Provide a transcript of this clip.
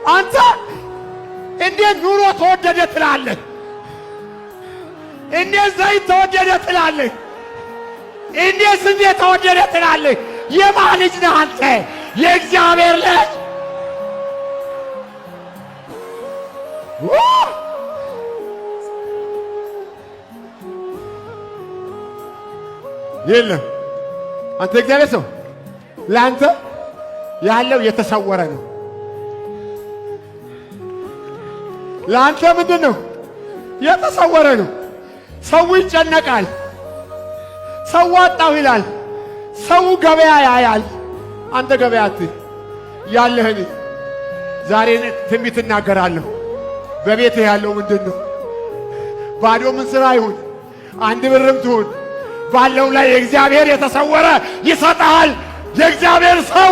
አንተ እንዴት ኑሮ ተወደደ ትላለህ? እንዴት ዘይት ተወደደ ትላለህ? እንዴት ስንዴ ተወደደ ትላለህ? የማን ልጅ ነህ አንተ? የእግዚአብሔር ልጅ። የለም አንተ እግዚአብሔር ሰው ለአንተ ያለው የተሰወረ ነው። ለአንተ ምንድን ነው? የተሰወረ ነው። ሰው ይጨነቃል። ሰው አጣሁ ይላል። ሰው ገበያ ያያል። አንተ ገበያ ያለህን ዛሬ ትንቢት እናገራለሁ። በቤትህ ያለው ምንድን ነው? ባዶ ምን ሥራ ይሁን አንድ ብርም ትሁን ባለው ላይ የእግዚአብሔር የተሰወረ ይሰጣል። የእግዚአብሔር ሰው